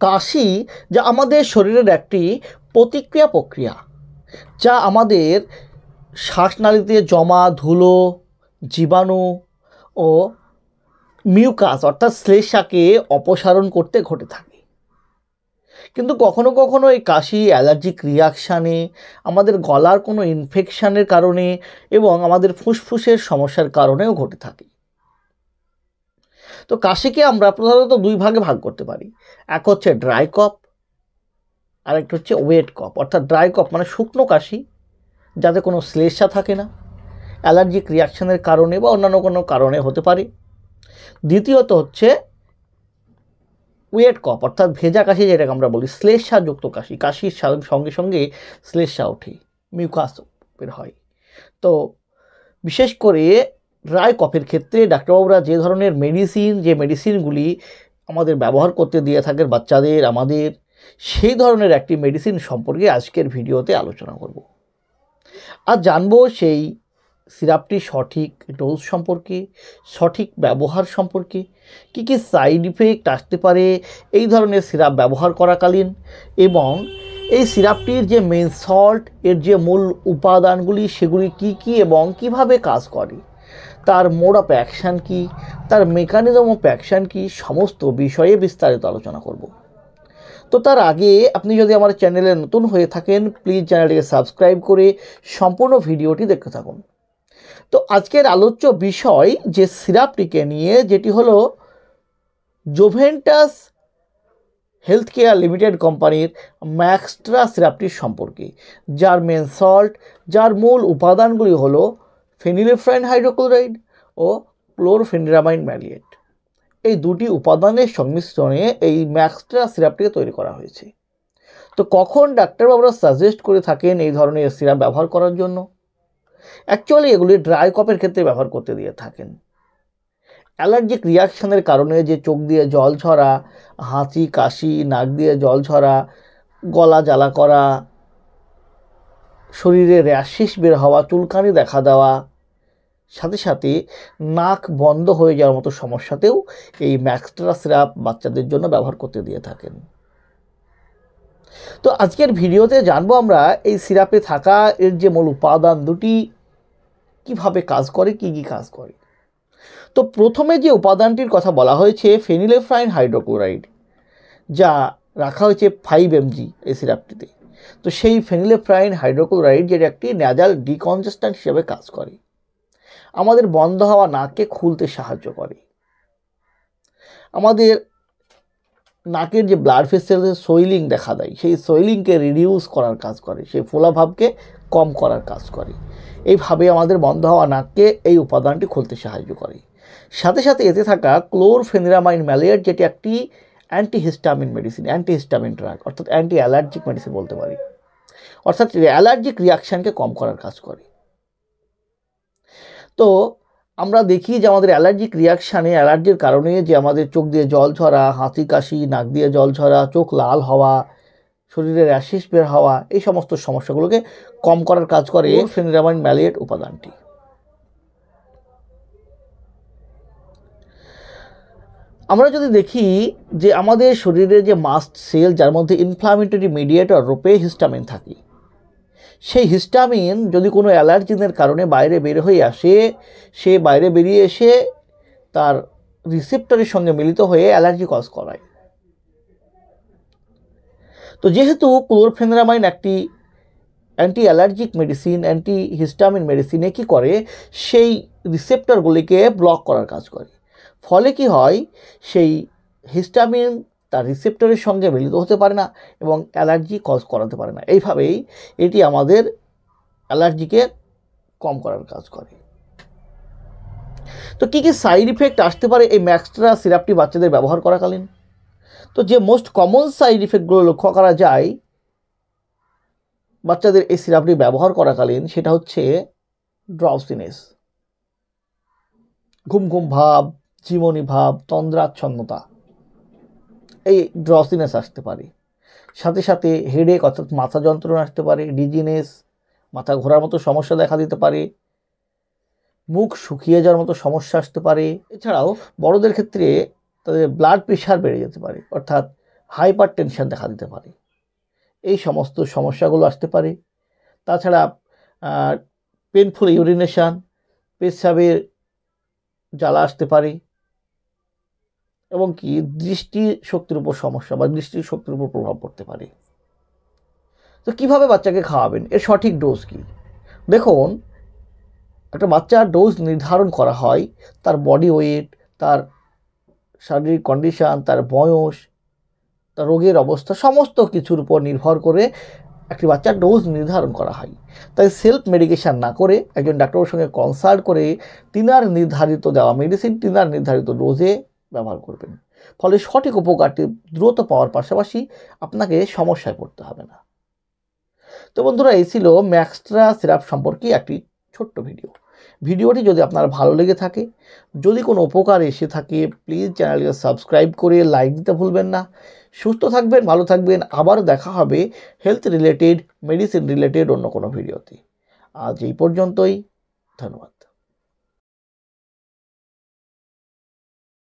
কাশি যা আমাদের শরীরের একটি প্রক্রিয়া, যা আমাদের শ্বাসনালীতে জমা ধুলো, জীবাণু ও মিউকাস অর্থাৎ শ্লেষ্মাকে অপসারণ করতে ঘটে থাকে। কিন্তু কখনো কখনো এই কাশি অ্যালার্জিক রিয়াকশানে, আমাদের গলার কোনো ইনফেকশানের কারণে এবং আমাদের ফুসফুসের সমস্যার কারণেও ঘটে থাকে। তো কাশিকে আমরা প্রধানত দুই ভাগে ভাগ করতে পারি। এক হচ্ছে ড্রাই কফ, আর একটা হচ্ছে ওয়েট কফ। অর্থাৎ ড্রাই কফ মানে শুকনো কাশি, যাতে কোনো শ্লেষ্মা থাকে না, অ্যালার্জিক রিয়াকশানের কারণে বা অন্যান্য কোনো কারণে হতে পারে। দ্বিতীয়ত হচ্ছে ওয়েট কফ, অর্থাৎ ভেজা কাশি, যেটাকে আমরা বলি শ্লেষ্মাযুক্ত কাশি। কাশির সঙ্গে সঙ্গে শ্লেষ্মা ওঠে, মিউকাস বের হয়। তো বিশেষ করে ড্রাই কফের ক্ষেত্রে ডাক্তারবাবুরা যে ধরনের মেডিসিনগুলি আমাদের ব্যবহার করতে দিয়ে থাকেন বাচ্চাদের, আমাদের, সেই ধরনের একটি মেডিসিন সম্পর্কে আজকের ভিডিওতে আলোচনা করব। আর জানবো সেই সিরাপটি সঠিক ডোজ সম্পর্কে, সঠিক ব্যবহার সম্পর্কে, কী কী সাইড ইফেক্ট আসতে পারে এই ধরনের সিরাপ ব্যবহার করাকালীন, এবং এই সিরাপটির যে মেন সল্ট, এর যে মূল উপাদানগুলি সেগুলি কি কি এবং কিভাবে কাজ করে, তার মোড অফ অ্যাকশান কী, তার মেকানিজম অফ অ্যাকশান কী, সমস্ত বিষয়ে বিস্তারিত আলোচনা করব। তো তার আগে আপনি যদি আমার চ্যানেলে নতুন হয়ে থাকেন, প্লিজ চ্যানেলটিকে সাবস্ক্রাইব করে সম্পূর্ণ ভিডিওটি দেখতে থাকুন। তো আজকের আলোচ্য বিষয় যে সিরাপটিকে নিয়ে, যেটি হলো জোভেন্টাস হেলথ কেয়ার লিমিটেড কোম্পানির ম্যাক্সট্রা সিরাপটির সম্পর্কে, যার মেন সল্ট, যার মূল উপাদানগুলি হলো ফেনিলেফ্রাইন হাইড্রোক্লোরাইড ও ক্লোরফেনিরামাইন ম্যালিয়েট। এই দুটি উপাদানের সংমিশ্রণে এই ম্যাক্সট্রা সিরাপটিকে তৈরি করা হয়েছে। তো কখন ডাক্তারবাবুরা সাজেস্ট করে থাকেন এই ধরনের সিরাপ ব্যবহার করার জন্য? অ্যাকচুয়ালি এগুলি ড্রাই কফের ক্ষেত্রে ব্যবহার করতে দিয়ে থাকেন। অ্যালার্জিক রিয়াকশানের কারণে যে চোখ দিয়ে জল ঝরা, হাঁচি, কাশি, নাক দিয়ে জল ঝরা, গলা জ্বালা করা, শরীরে র্যাশেস বের হওয়া, চুলকানি দেখা দেওয়া, সাথে সাথে নাক বন্ধ হয়ে যাওয়ার মতো সমস্যাতেও এই ম্যাক্সট্রা সিরাপ বাচ্চাদের জন্য ব্যবহার করতে দিয়ে থাকেন। তো আজকের ভিডিওতে জানবো আমরা এই সিরাপে থাকা এর যে মূল উপাদান দুটি কিভাবে কাজ করে, কি কি কাজ করে। তো প্রথমে যে উপাদানটির কথা বলা হয়েছে ফেনিলেফ্রাইন হাইড্রোক্লোরাইড, যা রাখা হয়েছে 5 mg এই সিরাপটিতে। তো সেই ফেনিলেফ্রাইন হাইড্রোক্লোরাইড যেটা একটি ন্যাজাল ডিকনজেস্ট্যান্ট হিসেবে কাজ করে, আমাদের বন্ধ হওয়া নাককে খুলতে সাহায্য করে, আমাদের নাকের যে ব্লাড ভেসেলে সোয়েলিং দেখা দেয় সেই সোয়েলিংকে রিডিউস করার কাজ করে, সেই ফোলাভাবকে কম করার কাজ করে। এইভাবে আমাদের বন্ধ হওয়া নাককে এই উপাদানটি খুলতে সাহায্য করে। সাথে সাথে এতে থাকা ক্লোরফেনিরামাইন ম্যালিয়েট, যেটি একটি অ্যান্টিহিস্টামিন মেডিসিন, অ্যান্টিহিস্টামিন ড্রাগ, অর্থাৎ অ্যান্টি অ্যালার্জিক মেডিসিন বলতে পারি, অর্থাৎ অ্যালার্জিক রিয়াকশানকে কম করার কাজ করে। তো আমরা দেখি যে আমাদের অ্যালার্জিক রিয়াকশানে, অ্যালার্জির কারণে যে আমাদের চোখ দিয়ে জল ঝরা, হাঁচি কাশি, নাক দিয়ে জল ঝরা, চোখ লাল হওয়া, শরীরে র্যাশেস বের হওয়া, এই সমস্ত সমস্যাগুলোকে কম করার কাজ করে ফেনিরামাইন ম্যালিয়েট উপাদানটি। আমরা যদি দেখি যে আমাদের শরীরে যে মাস্ট সেল, যার মধ্যে ইনফ্লামেটরি মিডিয়েটর রূপে হিস্টামিন থাকে, সেই হিস্টামিন যদি কোনো অ্যালার্জিনের কারণে বাইরে বের হয়ে আসে, সে বাইরে বেরিয়ে এসে তার রিসেপ্টরের সঙ্গে মিলিত হয়ে অ্যালার্জি কজ করায়। তো যেহেতু ক্লোরফেনিরামাইন একটি anti allergic medicine, anti histamine মেডিসিনে কী করে, সেই রিসেপ্টরগুলিকে ব্লক করার কাজ করে। ফলে কি হয়, সেই হিস্টামিন তার রিসেপ্টরের সঙ্গে মিলিত হতে পারে না এবং অ্যালার্জি কজ করাতে পারে না। এইভাবেই এটি আমাদের অ্যালার্জিকে কম করার কাজ করে। তো কী কী সাইড ইফেক্ট আসতে পারে এই ম্যাক্সট্রা সিরাপটি বাচ্চাদের ব্যবহার করাকালীন? তো যে মোস্ট কমন সাইড ইফেক্টগুলো লক্ষ্য করা যায় বাচ্চাদের এই সিরাপটি ব্যবহার করাকালীন, সেটা হচ্ছে ড্রাউসিনেস, ঘুম ঘুম ভাব, ঝিমুনি ভাব, তন্দ্রাচ্ছন্নতা, এই ড্রাউসিনেস আসতে পারে। সাথে সাথে হেডেক অর্থাৎ মাথা যন্ত্রণা আসতে পারে, ডিজিনেস, মাথা ঘোরার মতো সমস্যা দেখা দিতে পারে, মুখ শুকিয়ে যাওয়ার মতো সমস্যা আসতে পারে। এছাড়াও বড়দের ক্ষেত্রে তাদের ব্লাড প্রেশার বেড়ে যেতে পারে, অর্থাৎ হাইপার টেনশন দেখা দিতে পারে, এই সমস্ত সমস্যাগুলো আসতে পারে। তাছাড়া পেনফুল ইউরিনেশন, পেশাবের জ্বালা আসতে পারে, এবং কি দৃষ্টি শক্তির উপর সমস্যা বা দৃষ্টি শক্তির উপর প্রভাব পড়তে পারে। তো কিভাবে বাচ্চাকে খাওয়াবেন, এর সঠিক ডোজ কি? দেখুন, একটা বাচ্চার ডোজ নির্ধারণ করা হয় তার বডি ওয়েট, তার শারীরিক কন্ডিশন, তার বয়স, তার রোগের অবস্থা, সমস্ত কিছুর উপর নির্ভর করে একটি বাচ্চার ডোজ নির্ধারণ করা হয়। তাই সেলফ মেডিকেশান না করে একজন ডাক্তারের সঙ্গে কনসাল্ট করে তিনার নির্ধারিত দেওয়া মেডিসিন তিনার নির্ধারিত ডোজে ব্যবহার করবেন। ফলে সঠিক উপকারটি দ্রুত পাওয়ার পাশাপাশি আপনাকে সমস্যায় পড়তে হবে না। তো বন্ধুরা, এই ছিল ম্যাক্সট্রা সিরাপ সম্পর্কে একটি ছোট্ট ভিডিওটি যদি আপনার ভালো লেগে থাকে, যদি কোনো উপকার এসে থাকে, প্লিজ চ্যানেলকে সাবস্ক্রাইব করে লাইক দিতে ভুলবেন না। সুস্থ থাকবেন, ভালো থাকবেন। আবার দেখা হবে হেলথ রিলেটেড, মেডিসিন রিলেটেড অন্য কোনো ভিডিওতে। আজ এই পর্যন্তই, ধন্যবাদ।